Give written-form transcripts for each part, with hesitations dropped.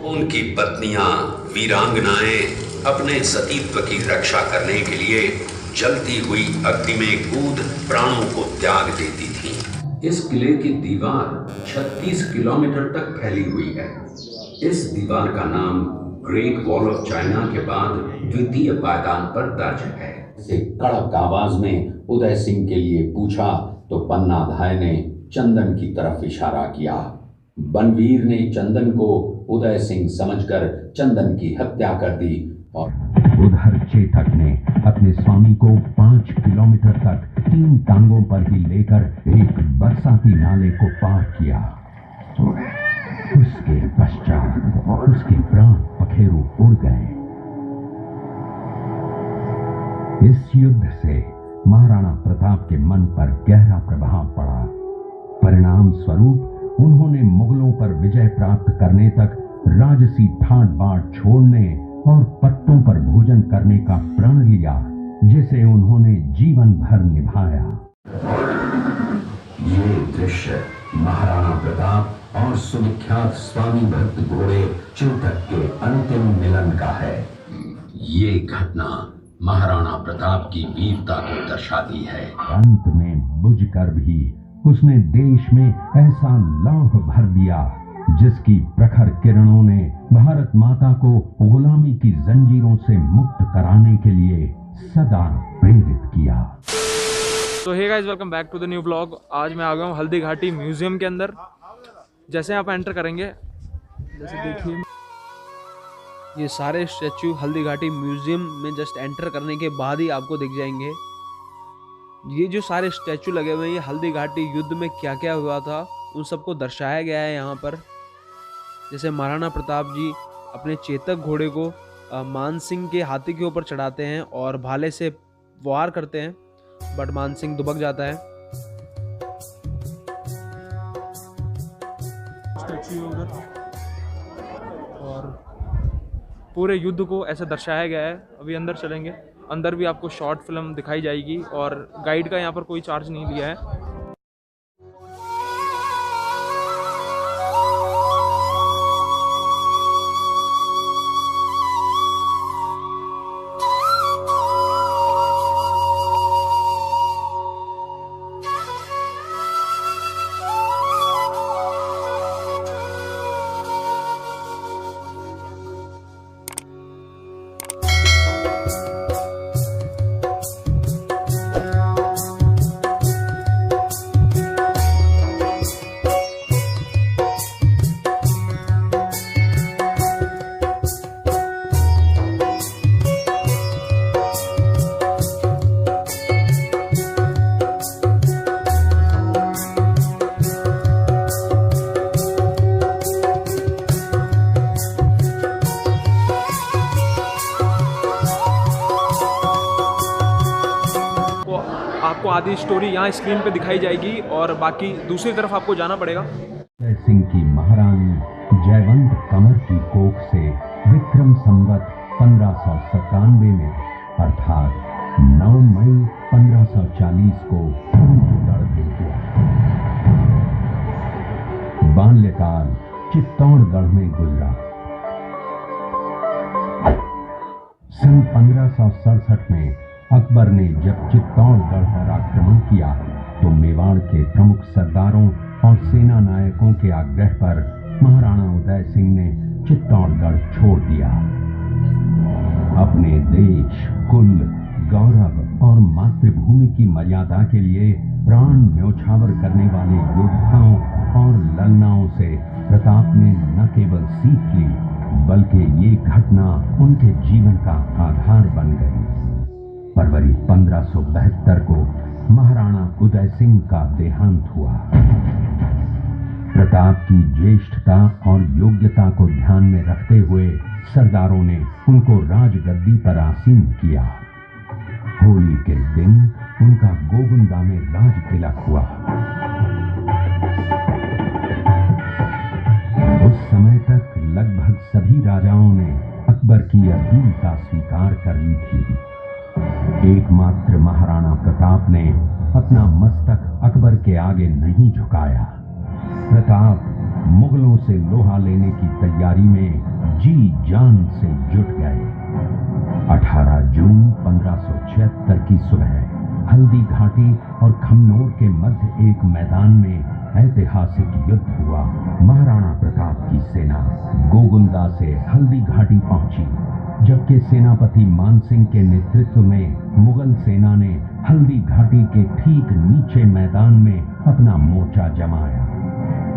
उनकी पत्नियां वीरांगनाएं अपने सतीत्व की रक्षा करने के लिए जलती हुई अग्नि में कूद प्राणों को त्याग देती थीं। इस किले की दीवार 36 किलोमीटर तक फैली हुई है। इस दीवार का नाम ग्रेट वॉल ऑफ चाइना के बाद द्वितीय पायदान पर दर्ज है। से कड़क आवाज में उदय सिंह के लिए पूछा तो पन्नाधाय ने चंदन की तरफ इशारा किया। बनवीर ने चंदन को उदय सिंह समझकर चंदन की हत्या कर दी और उधर चेतक ने अपने स्वामी को 5 किलोमीटर तक 3 टांगों पर ही लेकर एक बरसाती नाले को पार किया। उसके पश्चात उसके प्राण पखेरु उड़ गए। इस युद्ध से महाराणा प्रताप के मन पर गहरा प्रभाव पड़ा। परिणाम स्वरूप उन्होंने मुगलों पर विजय प्राप्त करने तक राजसी ठाट बाट छोड़ने और पत्तों पर भोजन करने का प्रण लिया, जिसे उन्होंने जीवन भर निभाया। ये दृश्य महाराणा प्रताप और सुविख्यात स्वामी भक्त घोड़े चेतक के अंतिम मिलन का है। ये घटना महाराणा प्रताप की वीरता को दर्शाती है। अंत में बुझकर भी उसने देश में ऐसा लौह भर दिया जिसकी प्रखर किरणों ने भारत माता को गुलामी की जंजीरों से मुक्त कराने के लिए सदा प्रेरित किया। तो hey guys, welcome back to the new blog. आज मैं आ गया हूँ हल्दी घाटी म्यूजियम के अंदर। जैसे आप एंटर करेंगे, जैसे देखिए ये सारे स्टैचू हल्दी घाटी म्यूजियम में जस्ट एंटर करने के बाद ही आपको दिख जाएंगे। ये जो सारे स्टैचू लगे हुए हैं, ये हल्दी घाटी युद्ध में क्या क्या हुआ था उन सबको दर्शाया गया है यहाँ पर। जैसे महाराणा प्रताप जी अपने चेतक घोड़े को मानसिंह के हाथी के ऊपर चढ़ाते हैं और भाले से वार करते हैं, बट मानसिंह दुबक जाता है। और पूरे युद्ध को ऐसे दर्शाया गया है। अभी अंदर चलेंगे, अंदर भी आपको शॉर्ट फिल्म दिखाई जाएगी और गाइड का यहाँ पर कोई चार्ज नहीं लिया है। आपको आधी स्टोरी यहाँ स्क्रीन पे दिखाई जाएगी और बाकी दूसरी तरफ आपको जाना पड़ेगा। उदय सिंह की महारानी जयवंत कमर की कोख से विक्रम संवत 1597 में अर्थात 9 मई 1540 को गढ़ हुआ। बाल्यकाल चित्तौड़गढ़ में गुजरा। सन 1567 में अकबर ने जब चित्तौड़गढ़ पर आक्रमण किया तो मेवाड़ के प्रमुख सरदारों और सेना नायकों के आग्रह पर महाराणा उदय सिंह ने चित्तौड़गढ़ छोड़ दिया। अपने देश, कुल, गौरव और मातृभूमि की मर्यादा के लिए प्राण न्योछावर करने वाले योद्धाओं और ललनाओं से प्रताप ने न केवल सीख ली बल्कि ये घटना उनके जीवन का आधार बन गई। फरवरी 1572 को महाराणा उदय सिंह का देहांत हुआ। प्रताप की ज्येष्ठता और योग्यता को ध्यान में रखते हुए सरदारों ने उनको राजगद्दी पर आसीन किया। होली के दिन उनका गोविंदा में राज तिलक हुआ। उस समय तक लगभग सभी राजाओं ने अकबर की अधीनता स्वीकार कर ली थी। एकमात्र महाराणा प्रताप ने अपना मस्तक अकबर के आगे नहीं झुकाया। प्रताप मुगलों से लोहा लेने की तैयारी में जी जान से जुट गए। 18 जून 1576 की सुबह हल्दी घाटी और खमनोर के मध्य एक मैदान में ऐतिहासिक युद्ध हुआ। महाराणा प्रताप की सेना गोगुंदा से हल्दी घाटी पहुंची, जबकि सेनापति मानसिंह के नेतृत्व में मुगल सेना ने हल्दी घाटी के ठीक नीचे मैदान में अपना मोर्चा जमाया।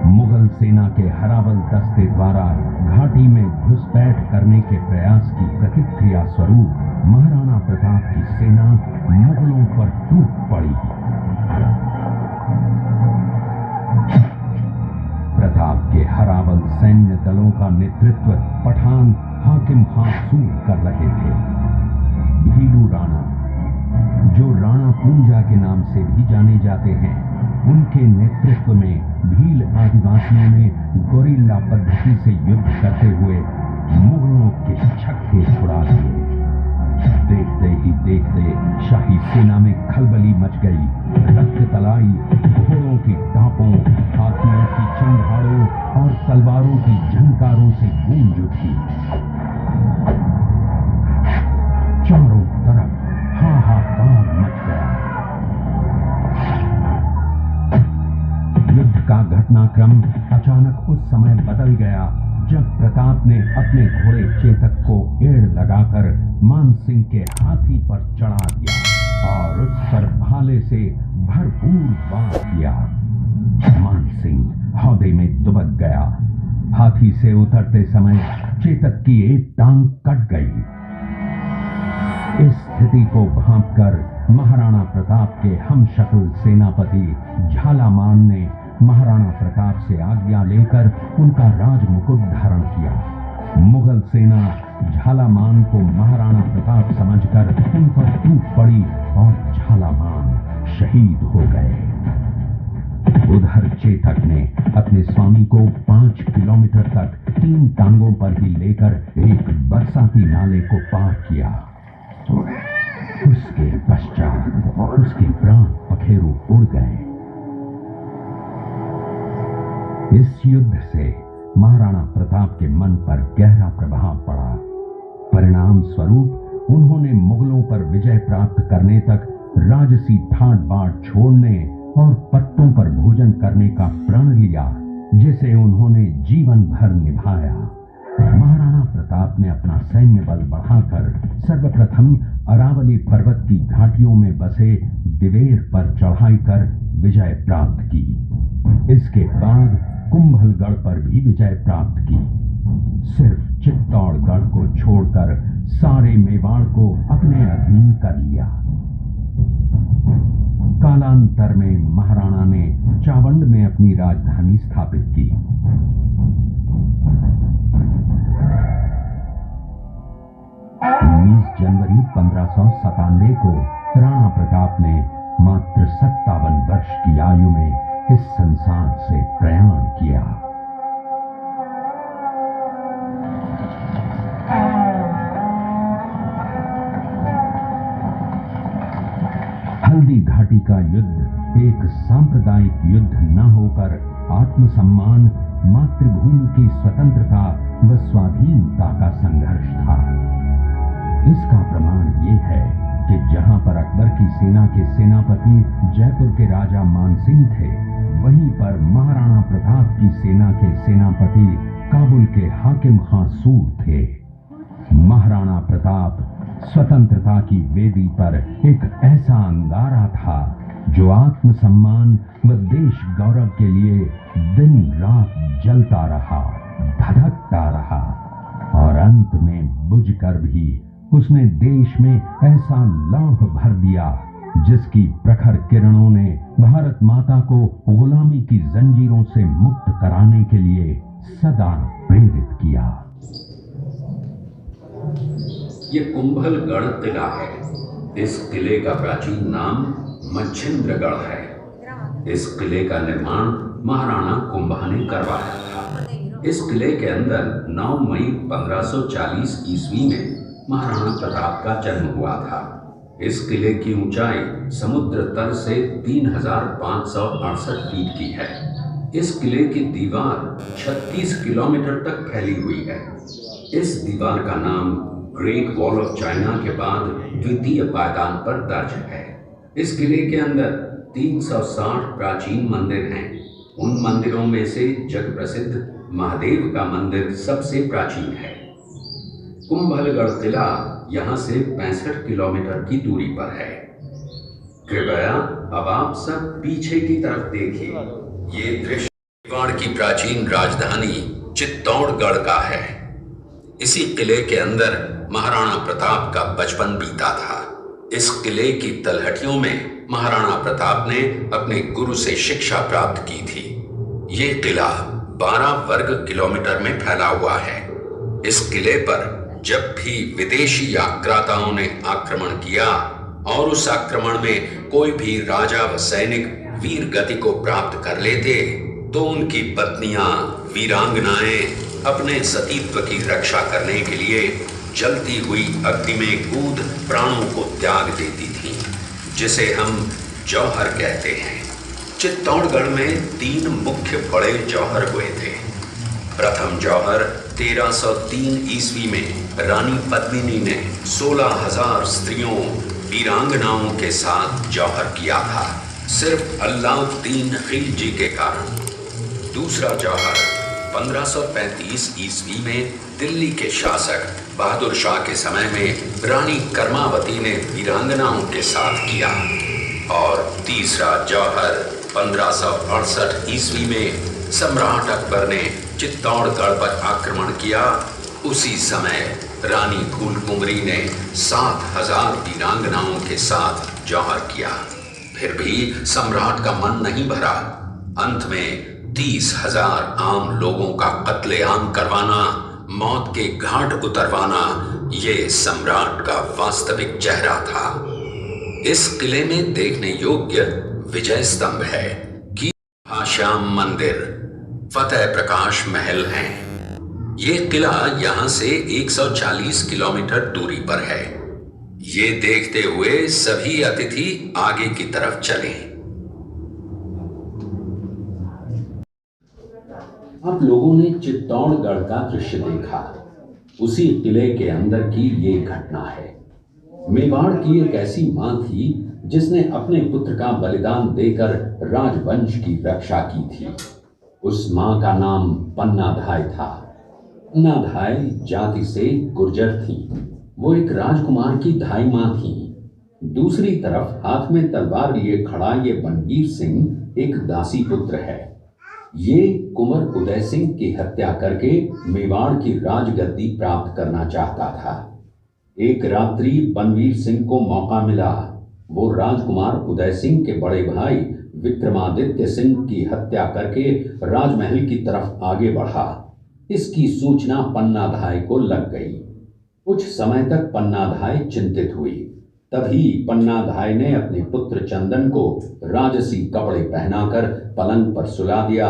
मुगल सेना के हरावल दस्ते द्वारा घाटी में घुसपैठ करने के प्रयास की प्रतिक्रिया स्वरूप महाराणा प्रताप की सेना मुगलों पर टूट पड़ी। प्रताप के हरावल सैन्य दलों का नेतृत्व पठान हाकिम खां सूर कर रहे थे। भीलू राणा, जो राणा पूंजा के नाम से भी जाने जाते हैं, उनके नेतृत्व में भील आदिवासियों ने गोरिल्ला पद्धति से युद्ध करते हुए मुगलों के छक्के छुड़ा दिए। देखते ही देखते शाही सेना में खलबली मच गई। रक्त तलाई घोड़ों की टापों, हाथियों की चंगारों और तलवारों की झंकारों से गूंज उठी। चारों तरफ हाहाकार मच गया। युद्ध का घटनाक्रम अचानक उस समय बदल गया जब प्रताप ने अपने घोड़े चेतक को एड़ लगाकर मानसिंह के हाथी पर चढ़ा दिया और उस पर भाले से भरपूर वार किया। मानसिंह हौदे में दुबक गया। हाथी से उतरते समय चेतक की एक टांग कट गई। इस स्थिति को भांपकर महाराणा प्रताप के हमशक्ल सेनापति झालामान ने महाराणा प्रताप से आज्ञा लेकर उनका राजमुकुट धारण किया। मुगल सेना झालामान को महाराणा प्रताप समझकर उन पर टूट पड़ी और झालामान शहीद हो गए। उधर चेतक ने अपने स्वामी को 5 किलोमीटर तक 3 टांगों पर ही लेकर एक बरसाती नाले को पार किया। उसके पश्चात उसके प्राण पखेरु उड़ गए। इस युद्ध से महाराणा प्रताप के मन पर गहरा प्रभाव पड़ा। परिणाम स्वरूप उन्होंने मुगलों पर विजय प्राप्त करने तक राजसी ठाट बाट छोड़ने और पत्तों पर भोजन करने का प्रण लिया, जिसे उन्होंने जीवन भर निभाया। महाराणा प्रताप ने अपना सैन्य बल बढ़ाकर सर्वप्रथम अरावली पर्वत की घाटियों में बसे दिवेर पर चढ़ाई कर विजय प्राप्त की। इसके बाद कुंभलगढ़ पर भी विजय प्राप्त की। सिर्फ चित्तौड़गढ़ को छोड़कर सारे मेवाड़ को अपने अधीन कर लिया। कालांतर में महाराणा ने चावंड में अपनी राजधानी स्थापित की। 19 जनवरी 1597 को राणा प्रताप ने मात्र 57 वर्ष की आयु में इस संसार से प्रयाण किया। हल्दी घाटी का युद्ध एक सांप्रदायिक युद्ध न होकर आत्मसम्मान, मातृभूमि की स्वतंत्रता व स्वाधीनता का संघर्ष था। इसका प्रमाण ये है कि जहां पर अकबर की सेना के सेनापति जयपुर के राजा मानसिंह थे, वहीं पर महाराणा प्रताप की सेना के सेनापति काबुल के हाकिम खां सूर थे। महाराणा प्रताप स्वतंत्रता की वेदी पर एक ऐसा अंगारा था जो आत्मसम्मान व देश गौरव के लिए दिन रात जलता रहा, धधकता रहा और अंत में बुझकर भी उसने देश में ऐसा लौह भर दिया जिसकी प्रखर किरणों ने भारत माता को गुलामी की जंजीरों से मुक्त कराने के लिए सदा प्रेरित किया। ये कुंभलगढ़ किला है। इस किले का प्राचीन नाम मच्छिंद्रगढ़ है। इस किले का निर्माण महाराणा कुंभा ने करवाया था। इस किले के अंदर 9 मई 1540 ईस्वी में महाराणा प्रताप का जन्म हुआ था। इस किले की ऊंचाई समुद्र तल से 3568 फीट की है। इस किले की दीवार 36 किलोमीटर तक फैली हुई है। इस दीवार का नाम ग्रेट वॉल ऑफ चाइना के बाद द्वितीय पायदान पर दर्ज है। इस किले के अंदर 360 प्राचीन मंदिर हैं। उन मंदिरों में से जग प्रसिद्ध महादेव का मंदिर सबसे प्राचीन है। कुंभलगढ़ किला यहाँ से 65 किलोमीटर की दूरी पर है। कृपया अब आप सब पीछे की तरफ देखिए। ये दृश्य मेवाड़ की प्राचीन राजधानी चित्तौड़गढ़ का है। इसी किले के अंदर महाराणा प्रताप का बचपन बीता था। इस किले की तलहटियों में महाराणा प्रताप ने अपने गुरु से शिक्षा प्राप्त की थी। ये किला 12 वर्ग किलोमीटर में फैला हुआ है। इस किले पर जब भी विदेशी आक्राताओं ने आक्रमण किया और उस आक्रमण में कोई भी राजा व सैनिक वीर गति को प्राप्त कर लेते तो उनकी पत्नियां वीरांगनाएं अपने सतीत्व की रक्षा करने के लिए जलती हुई अग्नि में कूद प्राणों को त्याग देती थीं, जिसे हम जौहर कहते हैं। चित्तौड़गढ़ में 3 मुख्य बड़े जौहर हुए थे। प्रथम जौहर 1303 ईस्वी में रानी पद्मिनी ने 16,000 स्त्रियों वीरांगनाओं के साथ जौहर किया था, सिर्फ अल्लाउद्दीन खिलजी के कारण। दूसरा जौहर 1535 ईस्वी में दिल्ली के शासक बहादुर शाह के समय में रानी कर्मावती ने वीरांगनाओं के साथ किया। और तीसरा जौहर 1568 ईस्वी में सम्राट अकबर ने चित्तौड़गढ़ पर आक्रमण किया। उसी समय रानी फूलकुंवरी ने 7,000 वीरांगनाओं के साथ जौहर किया। फिर भी सम्राट का मन नहीं भरा। अंत में 30,000 आम लोगों का कत्लेआम करवाना, मौत के घाट उतरवाना, ये सम्राट का वास्तविक चेहरा था। इस किले में देखने योग्य विजय स्तंभ है कि श्याम मंदिर, फतेह प्रकाश महल हैं। ये किला यहां से 140 किलोमीटर दूरी पर है। ये देखते हुए सभी अतिथि आगे की तरफ चलें। आप लोगों ने चित्तौड़गढ़ का दृश्य देखा। उसी किले के अंदर की ये घटना है। मेवाड़ की एक ऐसी मां थी जिसने अपने पुत्र का बलिदान देकर राजवंश की रक्षा की थी। उस मां का नाम पन्नाधाय था। पन्नाधाय जाति से गुर्जर थी। वो एक राजकुमार की धाई मां थी। दूसरी तरफ हाथ में तलवार लिए खड़ा ये बनवीर सिंह एक दासी पुत्र है। ये कुंवर उदय सिंह की हत्या करके मेवाड़ की राजगद्दी प्राप्त करना चाहता था। एक रात्रि बनवीर सिंह को मौका मिला। वो राजकुमार उदय सिंह के बड़े भाई विक्रमादित्य सिंह की हत्या करके राजमहल की तरफ आगे बढ़ा। इसकी सूचना पन्नाधाय को लग गई। कुछ समय तक पन्नाधाय चिंतित हुई। तभी पन्नाधाय ने अपने पुत्र चंदन को राजसी कपड़े पहनाकर पलंग पर सुला दिया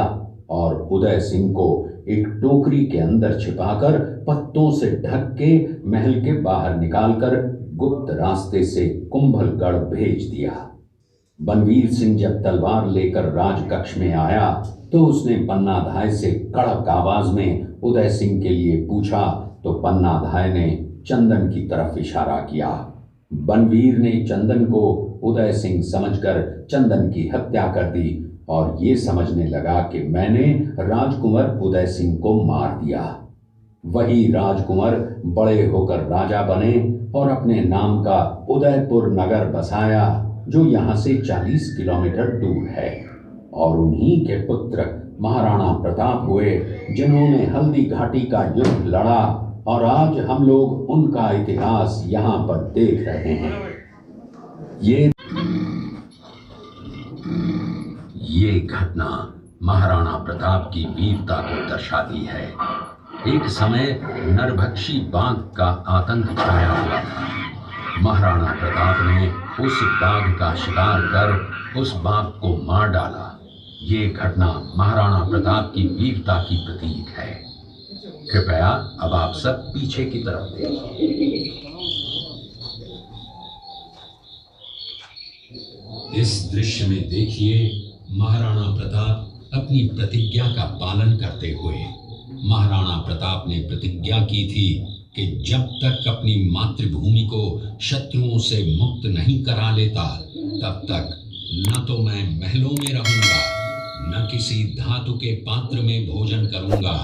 और उदय सिंह को एक टोकरी के अंदर छिपाकर पत्तों से ढक के महल के बाहर निकालकर गुप्त रास्ते से कुंभलगढ़ भेज दिया। बनवीर सिंह जब तलवार लेकर राजकक्ष में आया तो उसने पन्नाधाय से कड़क आवाज में उदय सिंह के लिए पूछा तो पन्नाधाय ने चंदन की तरफ इशारा किया। बनवीर ने चंदन को उदय सिंह समझकर चंदन की हत्या कर दी और ये समझने लगा कि मैंने राजकुंवर उदय सिंह को मार दिया। वही राजकुंवर बड़े होकर राजा बने और अपने नाम का उदयपुर नगर बसाया जो यहाँ से 40 किलोमीटर दूर है। और उन्हीं के पुत्र महाराणा प्रताप हुए जिन्होंने हल्दी घाटी का युद्ध लड़ा और आज हम लोग उनका इतिहास यहाँ पर देख रहे हैं। ये घटना महाराणा प्रताप की वीरता को दर्शाती है। एक समय नरभक्षी बाघ का आतंक छाया हुआ था। महाराणा प्रताप ने उस बाघ का शिकार कर उस बाघ को मार डाला। ये घटना महाराणा प्रताप की वीरता की प्रतीक है। कृपया अब आप सब पीछे की तरफ देखिए। इस दृश्य में देखिए महाराणा प्रताप अपनी प्रतिज्ञा का पालन करते हुए महाराणा प्रताप ने प्रतिज्ञा की थी कि जब तक अपनी मातृभूमि को शत्रुओं से मुक्त नहीं करा लेता तब तक न तो मैं महलों में रहूंगा, न किसी धातु के पात्र में भोजन करूंगा,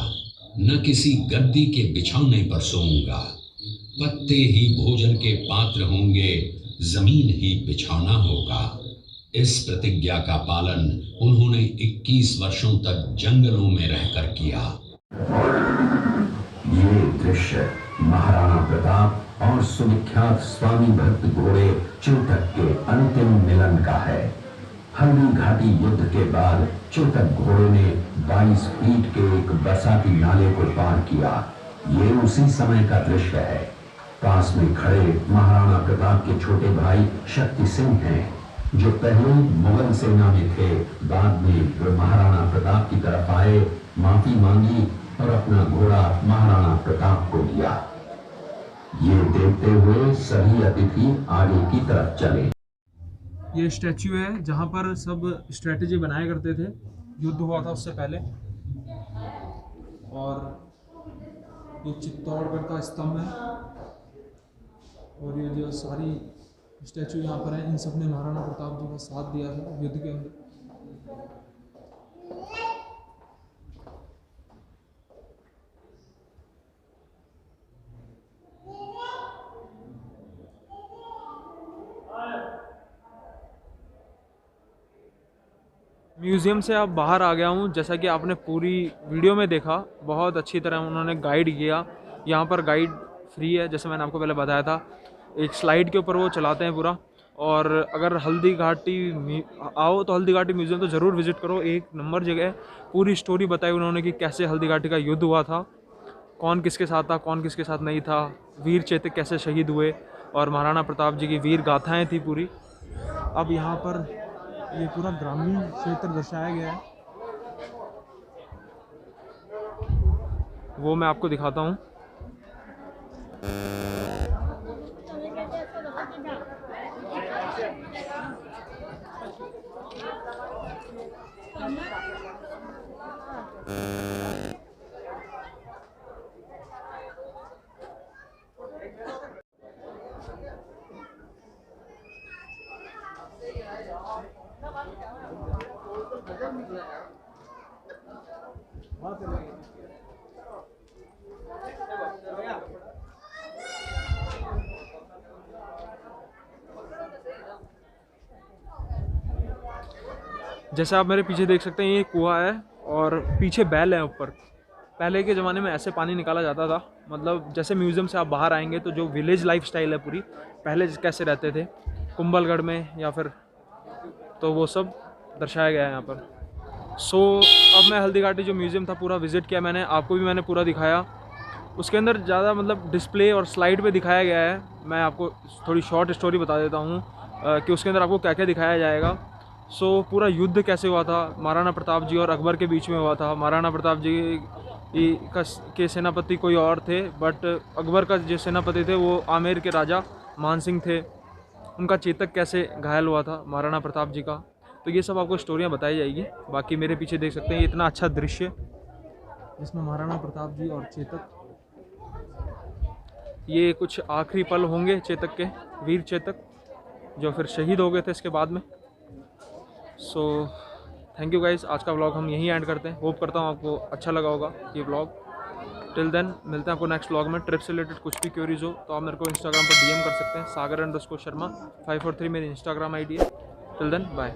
न किसी गद्दी के बिछौने पर सोऊंगा। पत्ते ही भोजन के पात्र होंगे, जमीन ही बिछौना होगा। इस प्रतिज्ञा का पालन उन्होंने 21 वर्षों तक जंगलों में रहकर किया। ये दृश्य महाराणा प्रताप और सुविख्यात स्वामी भक्त घोड़े चेतक के अंतिम मिलन का है। हल्दी घाटी युद्ध के बाद चेतक घोड़े ने 22 फीट के एक बरसाती नाले को पार किया। ये उसी समय का दृश्य है। पास में खड़े महाराणा प्रताप के छोटे भाई शक्ति सिंह हैं, जो पहले मुगल सेना में थे। बाद में वे महाराणा प्रताप की तरफ आए, माफी मांगी और अपना घोड़ा महाराणा प्रताप को दिया। ये देखते हुए सभी अतिथि आगे की तरफ चले। ये स्टैच्यू है जहाँ पर सब स्ट्रेटेजी बनाया करते थे, युद्ध हुआ था उससे पहले। और ये चित्तौड़गढ़ का स्तंभ है और ये जो सारी स्टैचू यहाँ पर है, इन सब ने महाराणा प्रताप जी का साथ दिया था युद्ध के अंदर। म्यूज़ियम से अब बाहर आ गया हूँ। जैसा कि आपने पूरी वीडियो में देखा, बहुत अच्छी तरह उन्होंने गाइड किया। यहाँ पर गाइड फ्री है, जैसे मैंने आपको पहले बताया था। एक स्लाइड के ऊपर वो चलाते हैं पूरा। और अगर हल्दी घाटी आओ तो हल्दी घाटी म्यूज़ियम तो ज़रूर विज़िट करो, एक नंबर जगह है। पूरी स्टोरी बताई उन्होंने कि कैसे हल्दी घाटी का युद्ध हुआ था, कौन किसके साथ था, कौन किसके साथ नहीं था, वीर चेतक कैसे शहीद हुए और महाराणा प्रताप जी की वीर गाथाएँ थी पूरी। अब यहाँ पर ये पूरा ग्रामीण क्षेत्र दर्शाया गया है, वो मैं आपको दिखाता हूँ। जैसे आप मेरे पीछे देख सकते हैं, ये कुआं है और पीछे बैल है ऊपर। पहले के ज़माने में ऐसे पानी निकाला जाता था। मतलब जैसे म्यूज़ियम से आप बाहर आएंगे तो जो विलेज लाइफस्टाइल है पूरी, पहले कैसे रहते थे कुंभलगढ़ में या फिर, तो वो सब दर्शाया गया है यहाँ पर। सो अब मैं हल्दी घाटी जो म्यूज़ियम था पूरा विज़िट किया मैंने, आपको भी मैंने पूरा दिखाया। उसके अंदर ज़्यादा मतलब डिस्प्ले और स्लाइड पे दिखाया गया है। मैं आपको थोड़ी शॉर्ट स्टोरी बता देता हूँ कि उसके अंदर आपको क्या क्या दिखाया जाएगा। सो पूरा युद्ध कैसे हुआ था, महाराणा प्रताप जी और अकबर के बीच में हुआ था। महाराणा प्रताप जी के सेनापति कोई और थे, बट अकबर का जो सेनापति थे वो आमेर के राजा मान सिंह थे। उनका चेतक कैसे घायल हुआ था महाराणा प्रताप जी का, तो ये सब आपको स्टोरियाँ बताई जाएगी। बाकी मेरे पीछे देख सकते हैं ये इतना अच्छा दृश्य जिसमें महाराणा प्रताप जी और चेतक, ये कुछ आखिरी पल होंगे चेतक के, वीर चेतक जो फिर शहीद हो गए थे इसके बाद में। सो थैंक यू गाइस, आज का व्लॉग हम यहीं एंड करते हैं। होप करता हूँ आपको अच्छा लगा होगा ये व्लॉग। टिल देन मिलते हैं आपको नेक्स्ट व्लॉग में। ट्रिप से रिलेटेड कुछ भी क्वेरीज हो तो आप मेरे को इंस्टाग्राम पर DM कर सकते हैं। sagar_शर्मा 543 मेरी इंस्टाग्राम ID है। Till then bye.